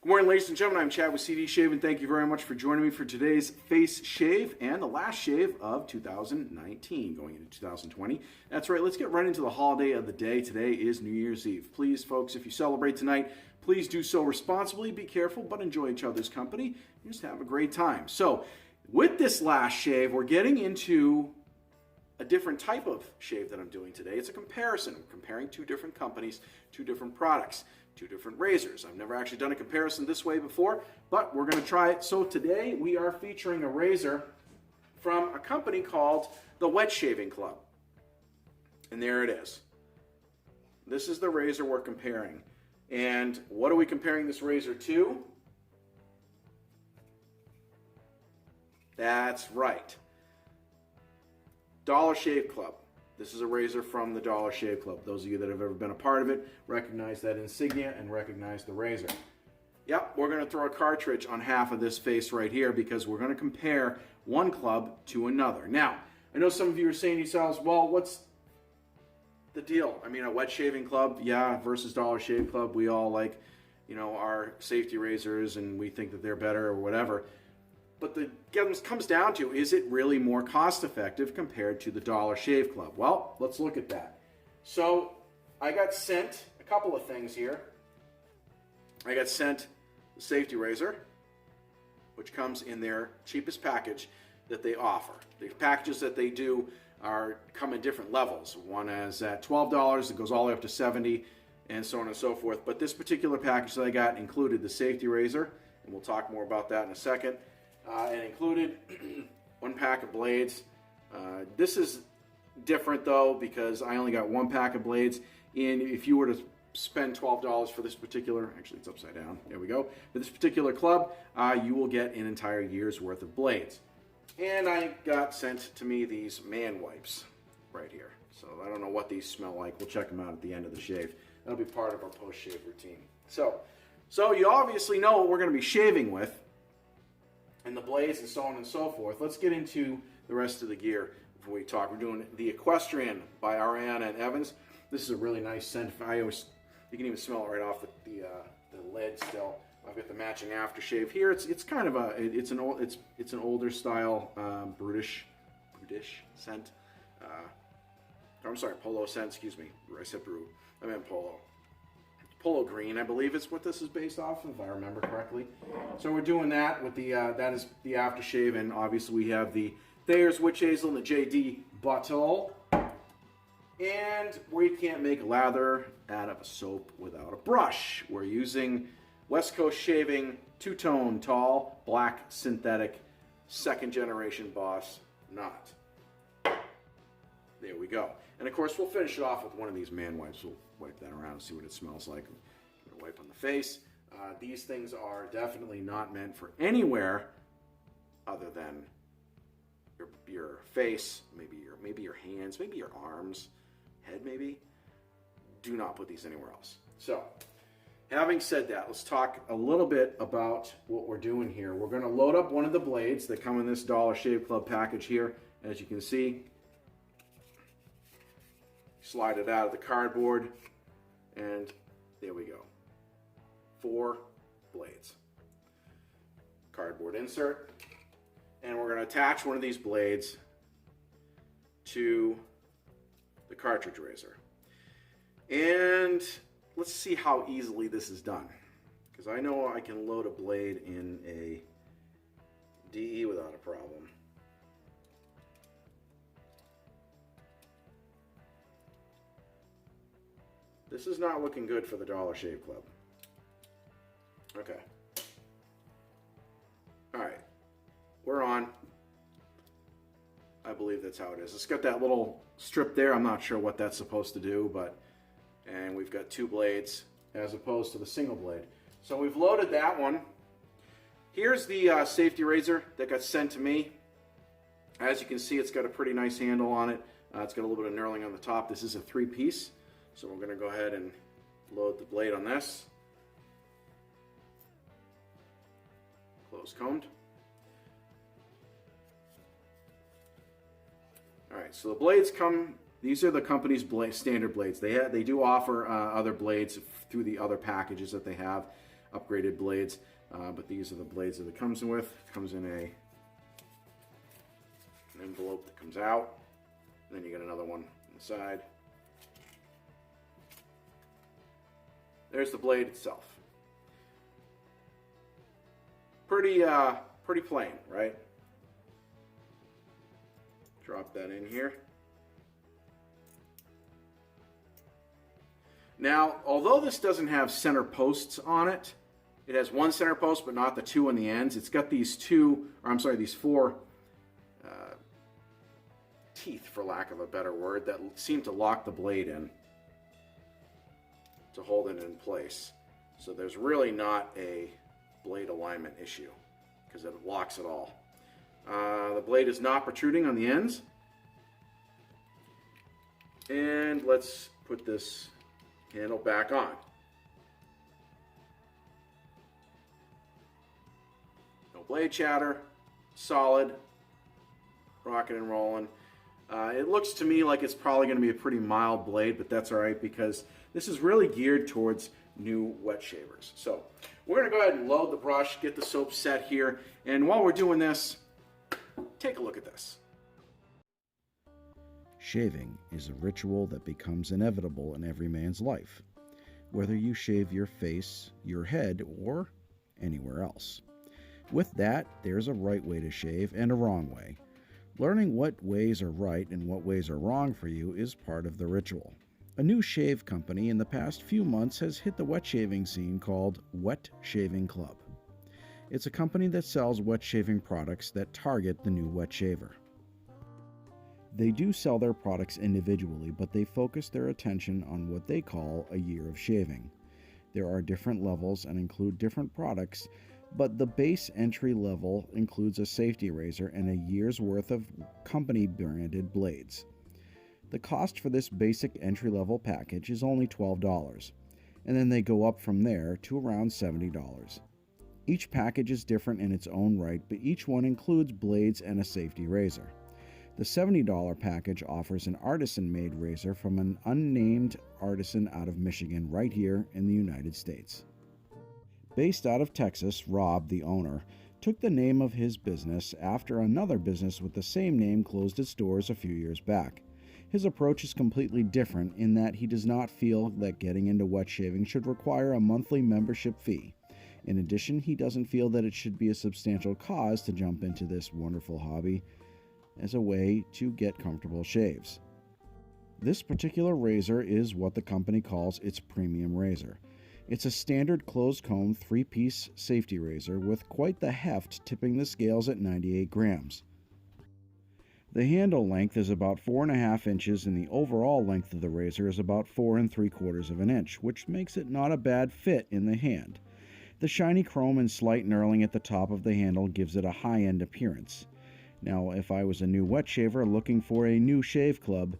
Good morning, ladies and gentlemen. I'm Chad with CD Shave, and thank you very much for joining me for today's face shave and the last shave of 2019, going into 2020. That's right, let's get right into the holiday of the day. Today is New Year's Eve. Please, folks, if you celebrate tonight, please do so responsibly, be careful, but enjoy each other's company. Just have a great time. So, with this last shave, we're getting into a different type of shave that I'm doing today. It's a comparison. I'm comparing two different companies, two different products, two different razors. I've never actually done a comparison this way before, but we're going to try it. So today we are featuring a razor from a company called the Wet Shaving Club. And there it is. This is the razor we're comparing. And what are we comparing this razor to? That's right. Dollar Shave Club. This is a razor from the Dollar Shave Club. Those of you that have ever been a part of it recognize that insignia and recognize the razor. Yep, we're going to throw a cartridge on half of this face right here because we're going to compare one club to another. Now, I know some of you are saying to yourselves, well, what's the deal? I mean, a Wet Shaving Club, yeah, versus Dollar Shave Club. We all like, our safety razors and we think that they're better or whatever. But the comes down to, is it really more cost effective compared to the Dollar Shave Club? Well, let's look at that. So I got sent a couple of things here. I got sent the safety razor, which comes in their cheapest package that they offer. The packages that they do come in different levels. One is at $12, it goes all the way up to $70, and so on and so forth. But this particular package that I got included the safety razor, and we'll talk more about that in a second. And included one pack of blades. This is different though because I only got one pack of blades. And if you were to spend $12 for this particular, actually it's upside down, there we go, for this particular club, you will get an entire year's worth of blades. And I got sent to me these man wipes right here. So I don't know what these smell like. We'll check them out at the end of the shave. That'll be part of our post-shave routine. So you obviously know what we're going to be shaving with, and the blades and so on and so forth. Let's get into the rest of the gear before we talk. We're doing the Equestrian by Ariana and Evans. This is a really nice scent. You can even smell it right off the lid still. I've got the matching aftershave here. It's kind of it's an older style brutish scent. I'm sorry, polo scent. Excuse me. I said brew. I meant polo. Polo green, I believe is what this is based off of, if I remember correctly. So we're doing that with that is the aftershave, and obviously we have the Thayer's Witch Hazel and the JD Bottle. And we can't make lather out of a soap without a brush. We're using West Coast Shaving two-tone tall black synthetic second generation Boss knot. There we go. And of course, we'll finish it off with one of these man wipes. We'll wipe that around and see what it smells like. We'll wipe on the face. These things are definitely not meant for anywhere other than your face, maybe your hands, maybe your arms, head maybe. Do not put these anywhere else. So, having said that, let's talk a little bit about what we're doing here. We're going to load up one of the blades that come in this Dollar Shave Club package here. As you can see, slide it out of the cardboard, and there we go. 4 blades. Cardboard insert. And we're going to attach one of these blades to the cartridge razor. And let's see how easily this is done. Because I know I can load a blade in a DE without a problem. This is not looking good for the Dollar Shave Club. Okay. Alright. We're on. I believe that's how it is. It's got that little strip there. I'm not sure what that's supposed to do, and we've got 2 blades as opposed to the single blade. So we've loaded that one. Here's the safety razor that got sent to me. As you can see, it's got a pretty nice handle on it. It's got a little bit of knurling on the top. This is a 3-piece. So we're going to go ahead and load the blade on this. Close combed. Alright, so the blades come, these are the company's standard blades. They do offer other blades through the other packages that they have. upgraded blades, but these are the blades that it comes with. It comes in an envelope that comes out, and then you get another one on the side. There's the blade itself. Pretty plain, right? Drop that in here. Now, although this doesn't have center posts on it, it has one center post, but not the two on the ends. It's got these four teeth, for lack of a better word, that seem to lock the blade in to hold it in place. So there's really not a blade alignment issue because it locks it all. The blade is not protruding on the ends. And let's put this handle back on. No blade chatter, solid, rocking and rolling. It looks to me like it's probably going to be a pretty mild blade, but that's all right because this is really geared towards new wet shavers. So we're going to go ahead and load the brush, get the soap set here, and while we're doing this, take a look at this. Shaving is a ritual that becomes inevitable in every man's life, whether you shave your face, your head, or anywhere else. With that, there's a right way to shave and a wrong way. Learning what ways are right and what ways are wrong for you is part of the ritual. A new shave company in the past few months has hit the wet shaving scene called Wet Shaving Club. It's a company that sells wet shaving products that target the new wet shaver. They do sell their products individually, but they focus their attention on what they call a year of shaving. There are different levels and include different products, but the base entry level includes a safety razor and a year's worth of company branded blades. The cost for this basic entry level package is only $12, and then they go up from there to around $70. Each package is different in its own right, but each one includes blades and a safety razor. The $70 package offers an artisan-made razor from an unnamed artisan out of Michigan right here in the United States. Based out of Texas, Rob, the owner, took the name of his business after another business with the same name closed its doors a few years back. His approach is completely different in that he does not feel that getting into wet shaving should require a monthly membership fee. In addition, he doesn't feel that it should be a substantial cost to jump into this wonderful hobby as a way to get comfortable shaves. This particular razor is what the company calls its premium razor. It's a standard closed comb 3-piece safety razor with quite the heft, tipping the scales at 98 grams. The handle length is about 4.5 inches and the overall length of the razor is about 4 3/4 of an inch, which makes it not a bad fit in the hand. The shiny chrome and slight knurling at the top of the handle gives it a high-end appearance. Now, if I was a new wet shaver looking for a new shave club,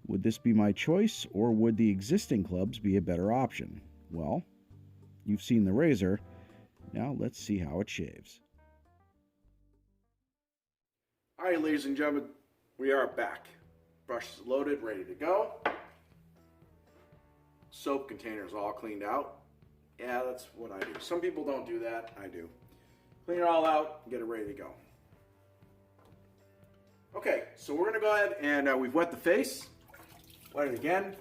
would this be my choice or would the existing clubs be a better option? Well, you've seen the razor. Now let's see how it shaves. All right, ladies and gentlemen, we are back. Brush is loaded, ready to go. Soap container is all cleaned out. Yeah, that's what I do. Some people don't do that. I do. Clean it all out, get it ready to go. Okay, so we're going to go ahead and we've wet the face. Wet it again.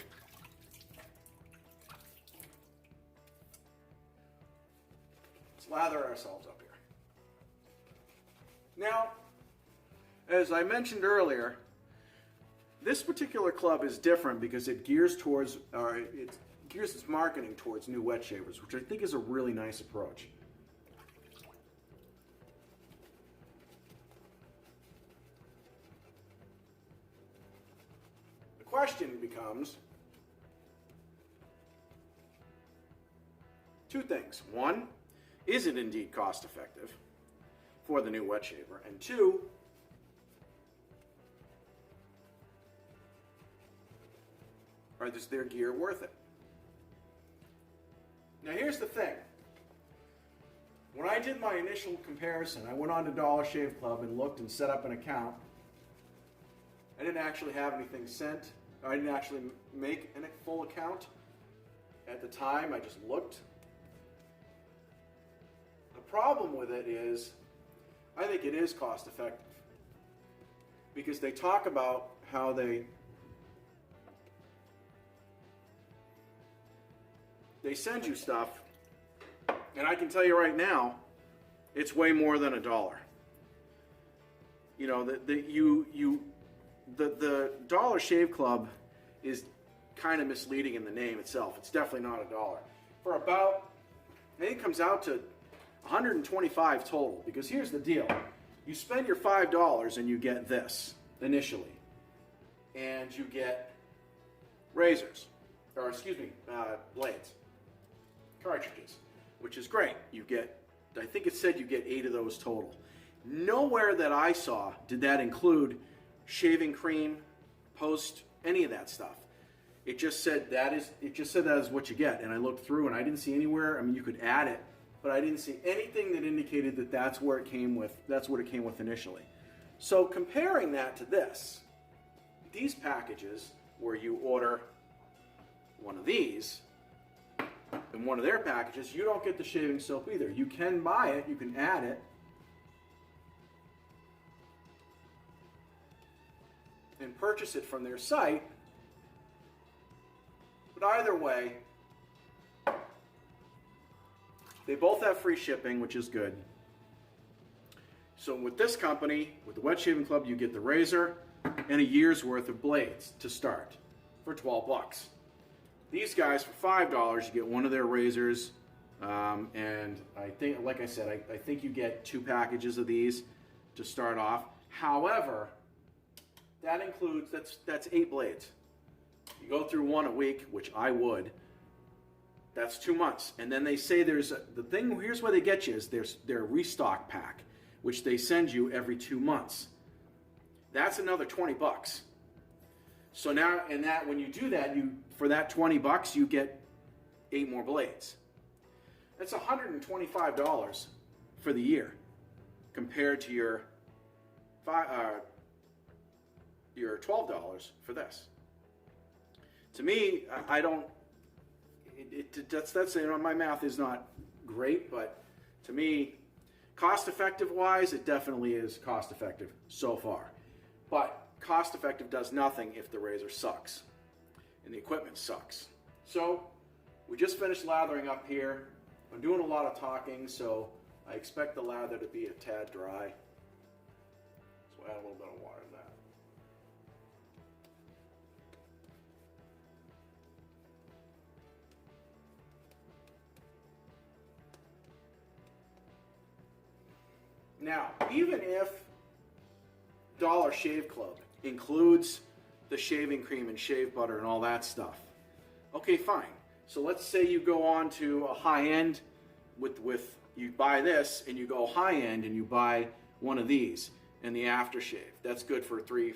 Let's lather ourselves up here. Now, as I mentioned earlier, this particular club is different because it gears its marketing towards new wet shavers, which I think is a really nice approach. The question becomes two things. One, is it indeed cost effective for the new wet shaver? And two, is their gear worth it? Now here's the thing. When I did my initial comparison, I went on to Dollar Shave Club and looked and set up an account. I didn't actually have anything sent. I didn't actually make a full account at the time. I just looked. problem with it is, I think it is cost effective. Because they talk about how they send you stuff, and I can tell you right now, it's way more than $1. You know, the Dollar Shave Club is kind of misleading in the name itself. It's definitely not $1. For about, I think it comes out to $125 total. Because here's the deal: you spend your $5 and you get this initially, and you get razors, or excuse me, blades, cartridges, which is great. You get, I think it said you get 8 of those total. Nowhere that I saw did that include shaving cream, post, any of that stuff. It just said that is what you get. And I looked through and I didn't see anywhere. I mean, you could add it, but I didn't see anything that indicated that that's where it came with. That's what it came with initially. So comparing that to this, these packages where you order one of these in one of their packages, you don't get the shaving soap either. You can buy it, you can add it, and purchase it from their site. But either way, they both have free shipping, which is good. So with this company, with the Wet Shaving Club, you get the razor and a year's worth of blades to start for $12. These guys, for $5, you get one of their razors, and I think, like I said, I think you get 2 packages of these to start off. However, that includes, that's 8 blades. You go through one a week, which I would. That's 2 months. And then they say there's the thing, here's where they get you, is there's their restock pack, which they send you every 2 months. That's another $20. So now, and that when you do that, for that $20, you get 8 more blades. That's $125 for the year, compared to your $12 for this. To me, I don't. That's you know, my math is not great, but to me, cost-effective wise, it definitely is cost-effective so far. But cost-effective does nothing if the razor sucks and the equipment sucks. So we just finished lathering up here. I'm doing a lot of talking, so I expect the lather to be a tad dry. So add a little bit of water to that. Now, even if Dollar Shave Club includes the shaving cream and shave butter and all that stuff, okay, fine. So let's say you go on to a high end with you buy this and you go high end and you buy one of these and the aftershave. That's good for 4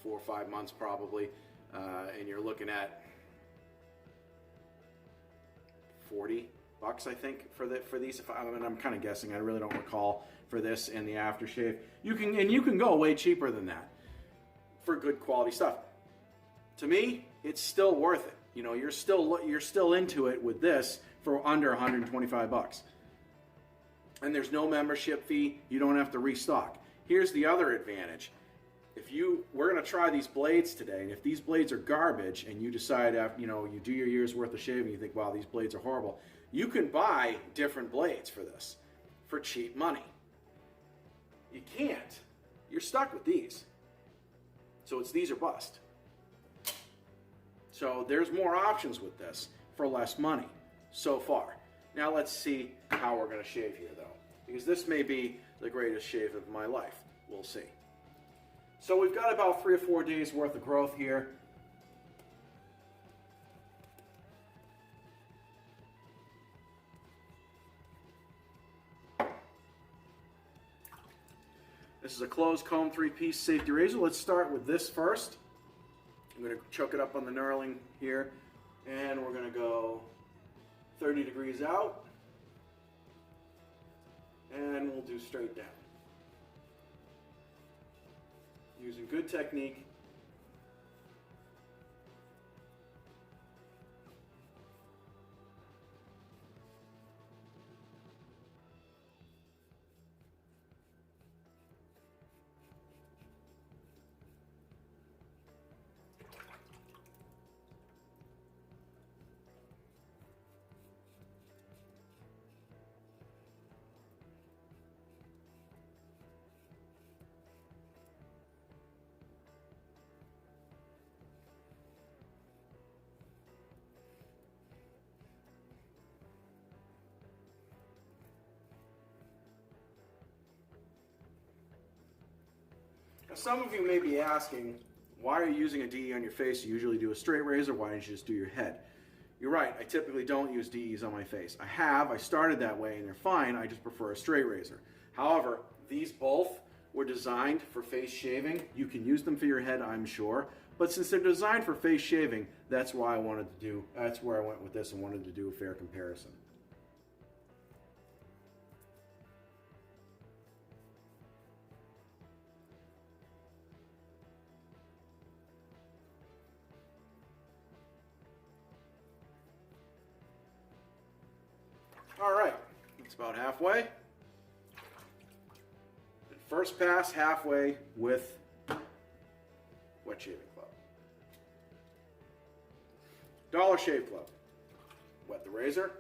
or 5 months probably, and you're looking at $40, I think, for these. I'm kind of guessing. I really don't recall for this and the aftershave. You can go way cheaper than that for good quality stuff. To me, it's still worth it. You know, you're still into it with this for under $125. And there's no membership fee. You don't have to restock. Here's the other advantage. We're going to try these blades today, and if these blades are garbage and you decide after, you do your year's worth of shaving, you think, wow, these blades are horrible, you can buy different blades for this for cheap money. You can't. You're stuck with these. So it's these or bust. So there's more options with this for less money so far. Now let's see how we're going to shave here, though, because this may be the greatest shave of my life. We'll see. So we've got about 3 or 4 days worth of growth here. This is a closed comb 3-piece safety razor. Let's start with this first. I'm going to choke it up on the knurling here, and we're going to go 30 degrees out, and we'll do straight down. Using good technique. Some of you may be asking, why are you using a DE on your face? You usually do a straight razor. Why don't you just do your head? You're right. I typically don't use DEs on my face. I started that way, and they're fine. I just prefer a straight razor. However, these both were designed for face shaving. You can use them for your head, I'm sure. But since they're designed for face shaving, that's where I went with this and wanted to do a fair comparison. All right, that's about halfway. First pass halfway with wet shaving club. Dollar Shave Club. Wet the razor.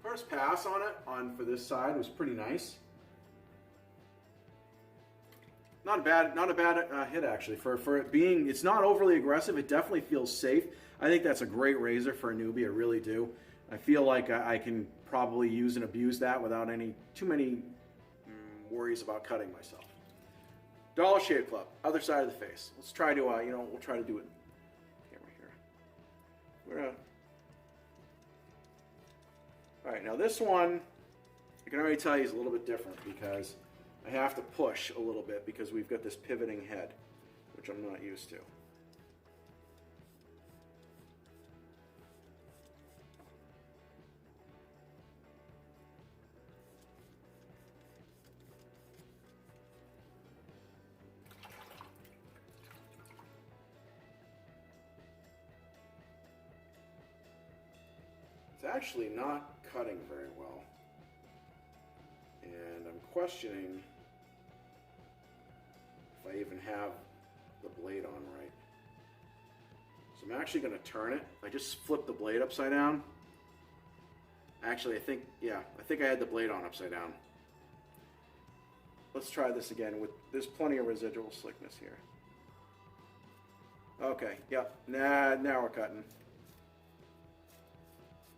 First pass on it, for this side, was pretty nice. Not a bad hit actually. For it being, it's not overly aggressive. It definitely feels safe. I think that's a great razor for a newbie. I really do. I feel like I can probably use and abuse that without too many worries about cutting myself. Dollar Shave Club, other side of the face. Let's try to, we'll try to do it. Camera here. All right, now this one, I can already tell you is a little bit different because I have to push a little bit because we've got this pivoting head, which I'm not used to. It's actually not cutting very well, and I'm questioning if I even have the blade on right. So I'm actually going to turn it. I just flipped the blade upside down. Actually, I think I had the blade on upside down. Let's try this again. There's plenty of residual slickness here. Okay, yep. Now we're cutting.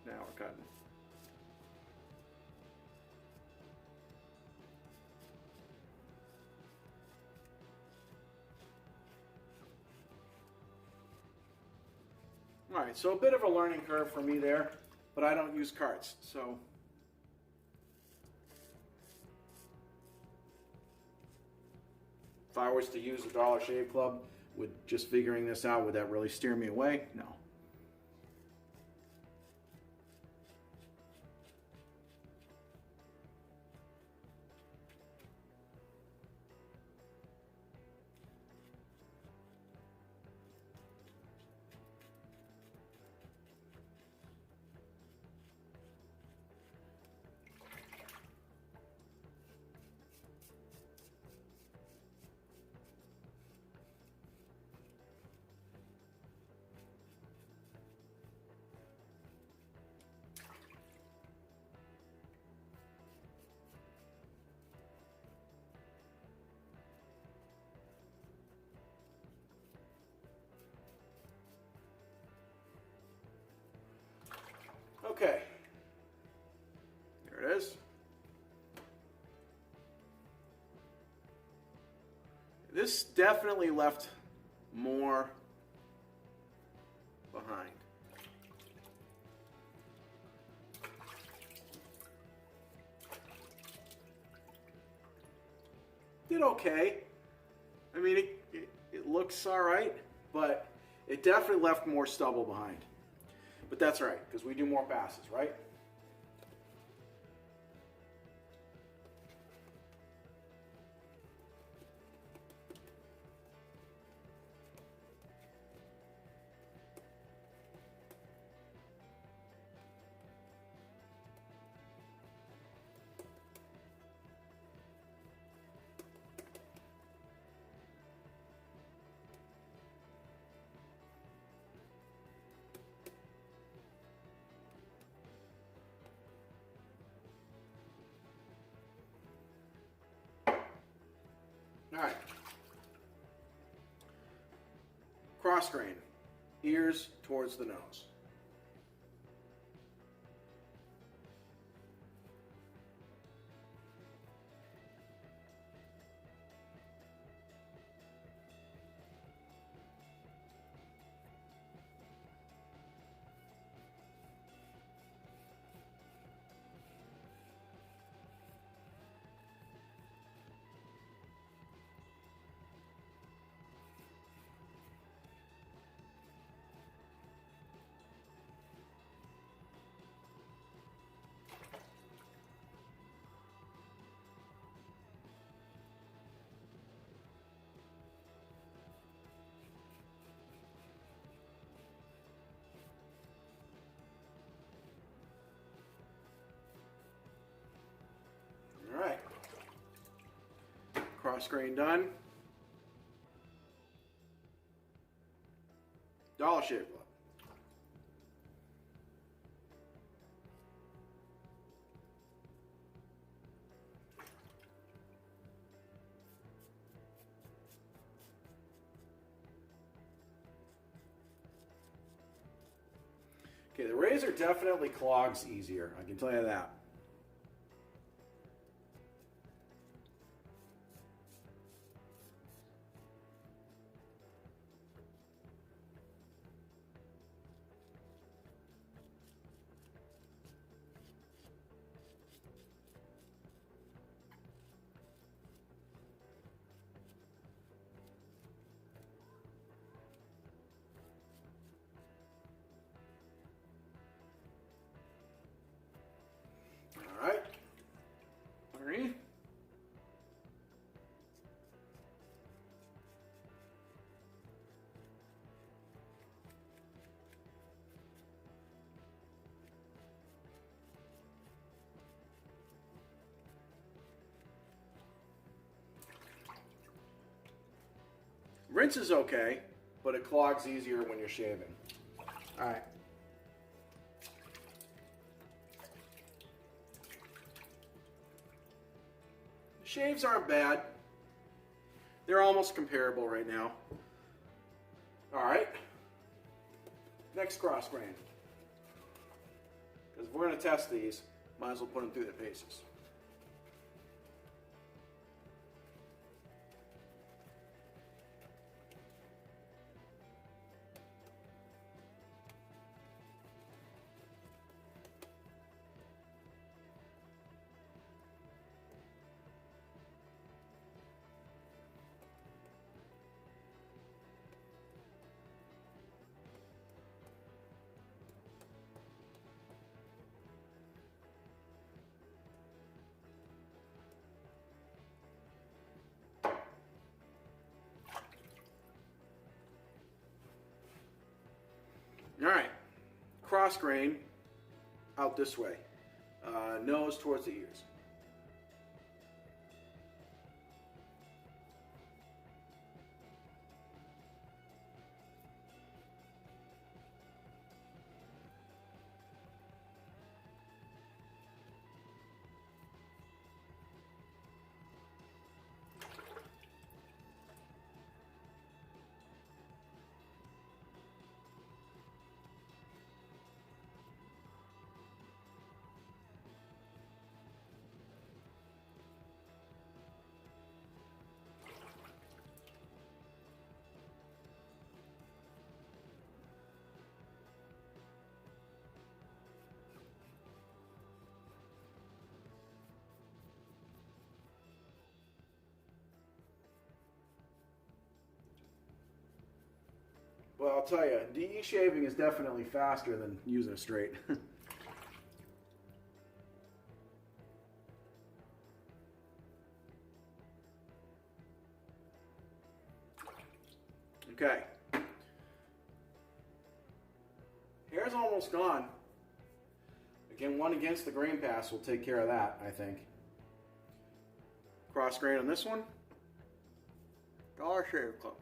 Now we're cutting. All right, so a bit of a learning curve for me there, but I don't use carts, so. If I was to use a Dollar Shave Club, with just figuring this out, would that really steer me away? No. Okay, there it is. This definitely left more behind. Did okay. I mean, it looks all right, but it definitely left more stubble behind. But that's all right, because we do more passes, right? All right. Cross grain, ears towards the nose. Cross grain done. Dollar shave club. Okay, the razor definitely clogs easier, I can tell you that. All right, underneath. Rinse is okay, but it clogs easier when you're shaving. All right. The shaves aren't bad. They're almost comparable right now. All right. Next cross grain. Because if we're going to test these, might as well put them through the paces. All right, cross grain out this way, nose towards the ears. Well, I'll tell you, DE shaving is definitely faster than using a straight. Okay. Hair's almost gone. Again, one against the grain pass will take care of that, I think. Cross grain on this one. Dollar Shave Club.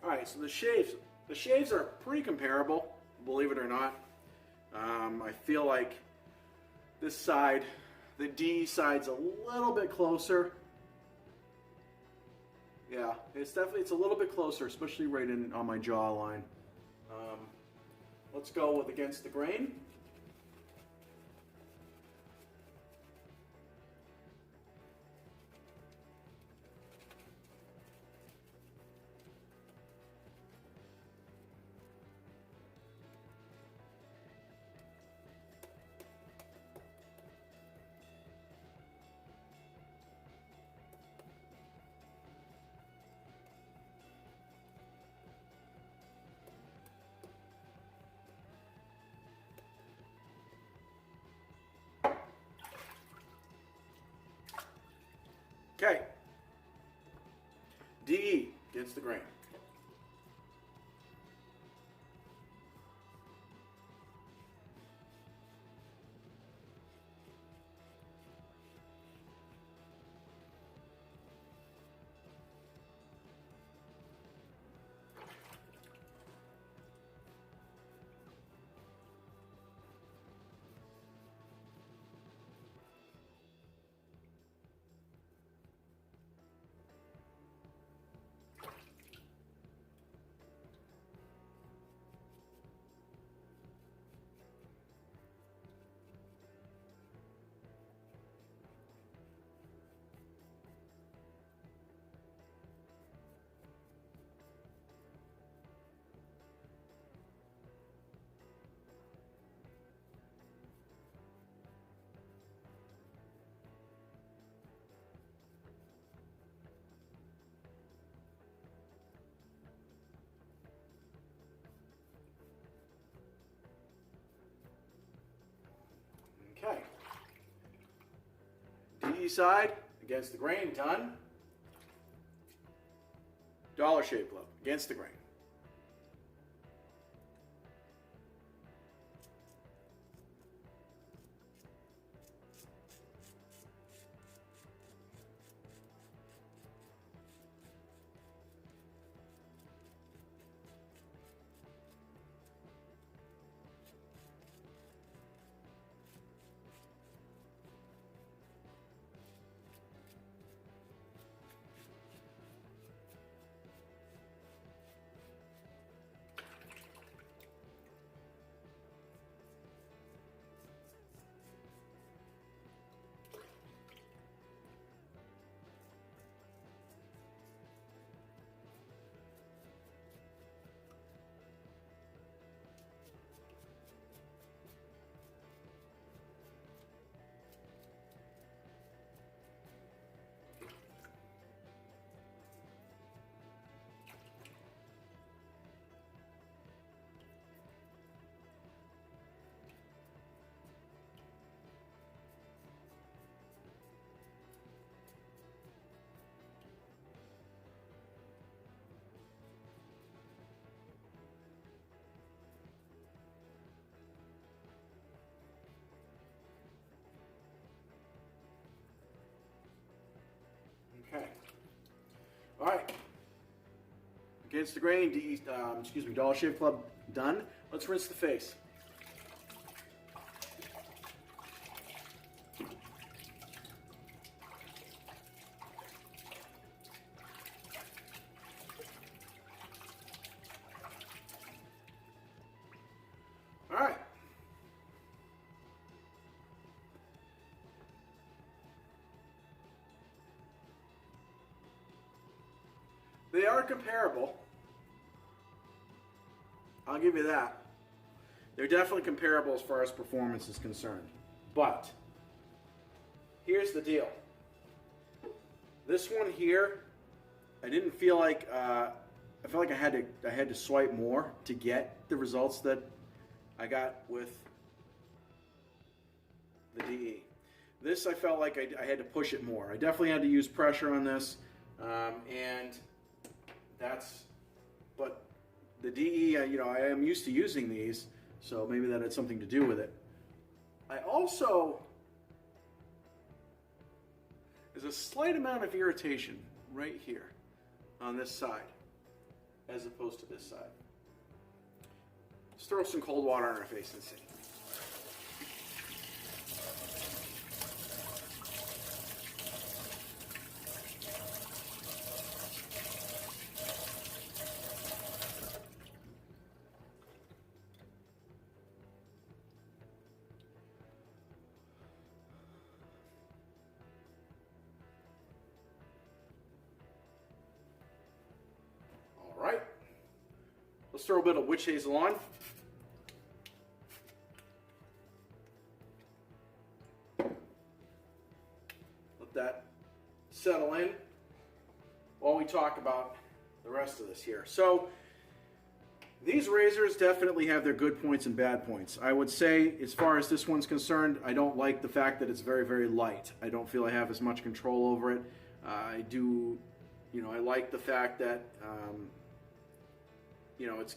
All right, so the shaves are pretty comparable, believe it or not. I feel like this side, the DE side's a little bit closer. Yeah, it's a little bit closer, especially right in on my jawline. Let's go with against the grain. Okay. DE against the grain. Okay. DE side against the grain, done. Dollar shave club against the grain. Okay. All right. Against the grain, Dollar Shave Club done. Let's rinse the face. All right. They are comparable. I'll give you that. They're definitely comparable as far as performance is concerned. But here's the deal. This one here, I didn't feel like I felt like I had to swipe more to get the results that I got with the DE. This I felt like I had to push it more. I definitely had to use pressure on this, and but the DE, I am used to using these, so maybe that had something to do with it. There's a slight amount of irritation right here on this side. as opposed to this side. Let's throw some cold water on our face and see. Let's throw a bit of witch hazel on. Let that settle in while we talk about the rest of this here. So these razors definitely have their good points and bad points. I would say, as far as this one's concerned, I don't like the fact that it's very, very light. I don't feel I have as much control over it. I do, I like the fact that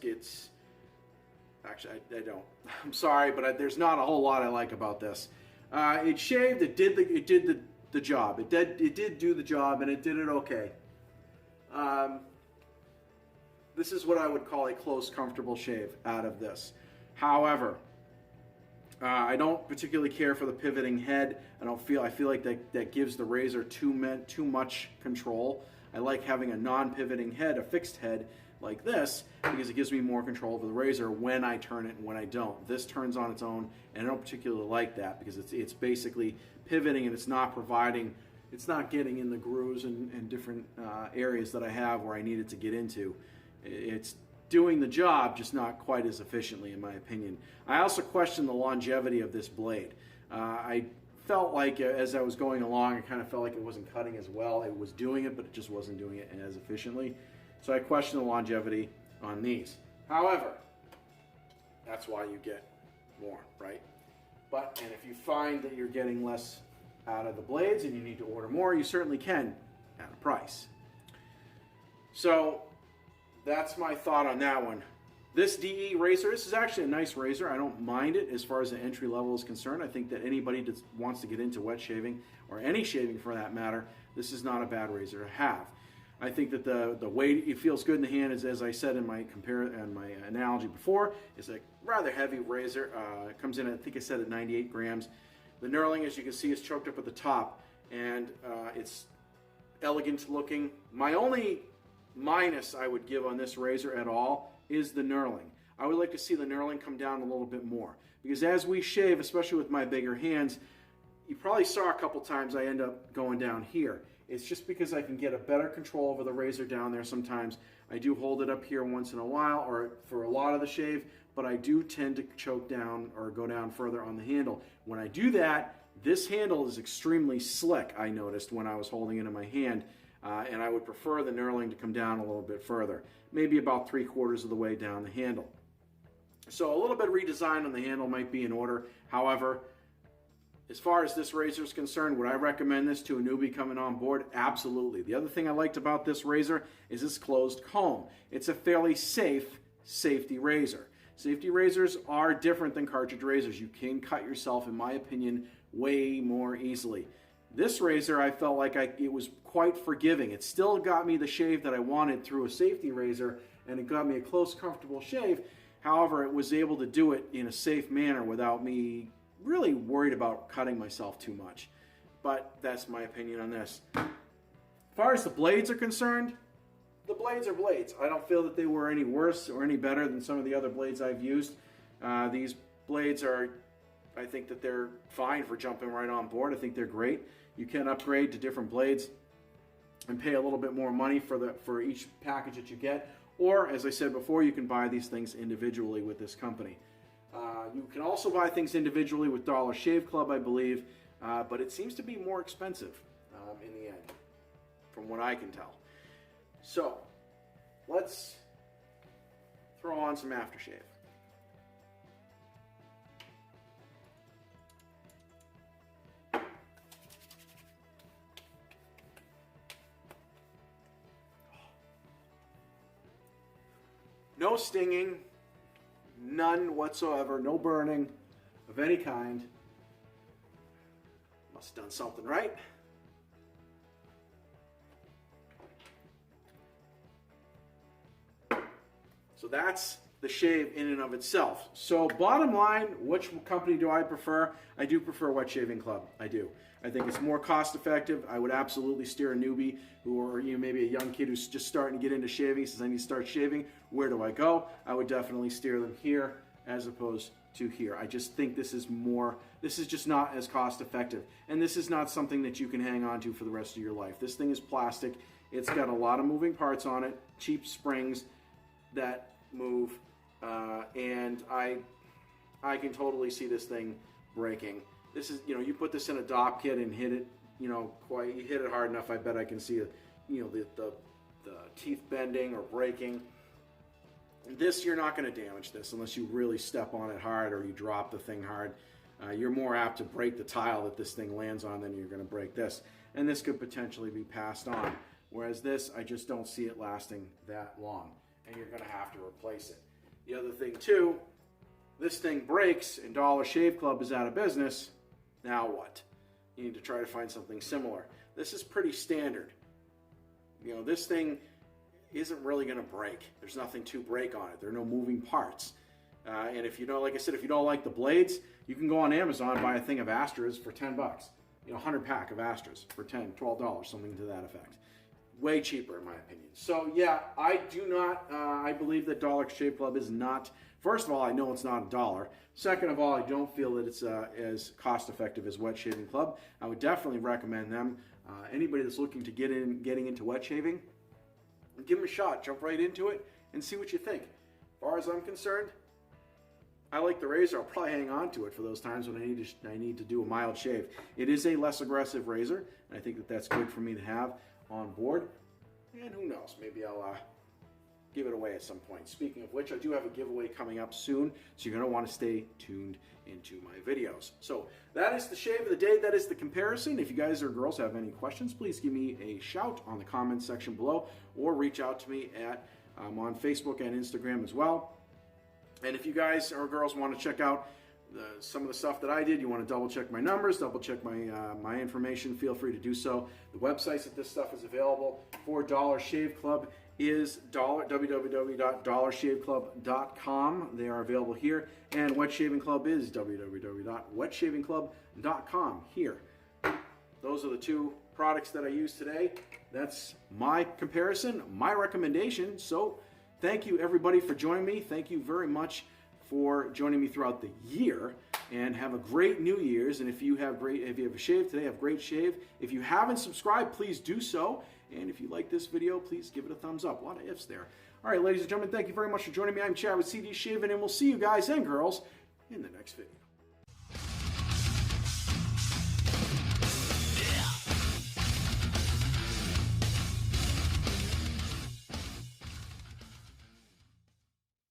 it's actually, I don't. I'm sorry, but there's not a whole lot I like about this. It shaved. It did the job. It did do the job, and it did it okay. This is what I would call a close, comfortable shave out of this. However, I don't particularly care for the pivoting head. I feel like that gives the razor too much control. I like having a non-pivoting head, a fixed head like this, because it gives me more control over the razor when I turn it and when I don't. This turns on its own, and I don't particularly like that because it's basically pivoting, and it's not getting in the grooves and different areas that I have where I need it to get into. It's doing the job, just not quite as efficiently, in my opinion. I also question the longevity of this blade. I felt like as I was going along, I kind of felt like it wasn't cutting as well. It was doing it, but it just wasn't doing it as efficiently. So I question the longevity on these. However, that's why you get more, right? And if you find that you're getting less out of the blades and you need to order more, you certainly can at a price. So that's my thought on that one. This DE razor, this is actually a nice razor. I don't mind it as far as the entry level is concerned. I think that anybody that wants to get into wet shaving, or any shaving for that matter, this is not a bad razor to have. I think that the weight, it feels good in the hand, as I said in my analogy before, is a rather heavy razor. It comes in, I think I said, at 98 grams. The knurling, as you can see, is choked up at the top, and it's elegant looking. My only minus I would give on this razor at all is the knurling. I would like to see the knurling come down a little bit more, because as we shave, especially with my bigger hands, you probably saw a couple times I end up going down here. It's just because I can get a better control over the razor down there sometimes. I do hold it up here once in a while, or for a lot of the shave, but I do tend to choke down or go down further on the handle. When I do that, this handle is extremely slick, I noticed when I was holding it in my hand, and I would prefer the knurling to come down a little bit further, maybe about 3/4 of the way down the handle. So a little bit of redesign on the handle might be in order. However, as far as this razor is concerned, would I recommend this to a newbie coming on board? Absolutely. The other thing I liked about this razor is this closed comb. It's a fairly safety razor. Safety razors are different than cartridge razors. You can cut yourself, in my opinion, way more easily. This razor, I felt like it was quite forgiving. It still got me the shave that I wanted through a safety razor, and it got me a close, comfortable shave. However, it was able to do it in a safe manner without me really worried about cutting myself too much. But that's my opinion on this. As far as the blades are concerned, the blades are blades. I don't feel that they were any worse or any better than some of the other blades I've used. These blades I think that they're fine for jumping right on board. I think they're great. You can upgrade to different blades and pay a little bit more money for each package that you get. Or, as I said before, you can buy these things individually with this company. You can also buy things individually with Dollar Shave Club, I believe, but it seems to be more expensive in the end, from what I can tell. So, let's throw on some aftershave. No stinging. None whatsoever, no burning of any kind. Must have done something right. So that's the shave in and of itself. So bottom line, which company do I prefer? I do prefer Wet Shaving Club. I do. I think it's more cost effective. I would absolutely steer a newbie or maybe a young kid who's just starting to get into shaving, says I need to start shaving. Where do I go? I would definitely steer them here as opposed to here. I just think this is just not as cost effective. And this is not something that you can hang on to for the rest of your life. This thing is plastic. It's got a lot of moving parts on it, cheap springs that move, and I can totally see this thing breaking. This is, you put this in a DOP kit and hit it, you hit it hard enough, I bet I can see, the teeth bending or breaking. This, you're not going to damage this unless you really step on it hard or you drop the thing hard. You're more apt to break the tile that this thing lands on than you're going to break this. And this could potentially be passed on. Whereas this, I just don't see it lasting that long. And you're going to have to replace it. The other thing too, this thing breaks and Dollar Shave Club is out of business. Now what? You need to try to find something similar. This is pretty standard. This thing isn't really going to break. There's nothing to break on it. There are no moving parts. And if like I said, if you don't like the blades, you can go on Amazon, buy a thing of Astras for $10. 100 pack of Astras for $10, $12, something to that effect. Way cheaper in my opinion. So yeah, I believe that Dollar Shave Club is not, first of all, I know it's not $1. Second of all, I don't feel that it's as cost effective as Wet Shaving Club. I would definitely recommend them. Anybody that's looking to getting into wet shaving, give them a shot, jump right into it and see what you think. As far as I'm concerned, I like the razor. I'll probably hang on to it for those times when I need to do a mild shave. It is a less aggressive razor, and I think that that's good for me to have on board. And who knows, maybe I'll give it away at some point. Speaking of which, I do have a giveaway coming up soon, so you're going to want to stay tuned into my videos. So that is the shave of the day. That is the comparison. If you guys or girls have any questions, please give me a shout on the comments section below, or reach out to me on Facebook and Instagram as well. And if you guys or girls want to check out some of the stuff that I did, you want to double check my numbers, double check my information, feel free to do so. The websites that this stuff is available for Dollar Shave Club is www.dollarshaveclub.com. They are available here. And Wet Shaving Club is www.wetshavingclub.com here. Those are the two products that I used today. That's my comparison, my recommendation. So thank you everybody for joining me. Thank you very much for joining me throughout the year, and have a great New Year's. And if you have a shave today, have a great shave. If you haven't subscribed, please do so. And if you like this video, please give it a thumbs up. A lot of ifs there. All right, ladies and gentlemen, thank you very much for joining me. I'm Chad with CD Shaving, and we'll see you guys and girls in the next video.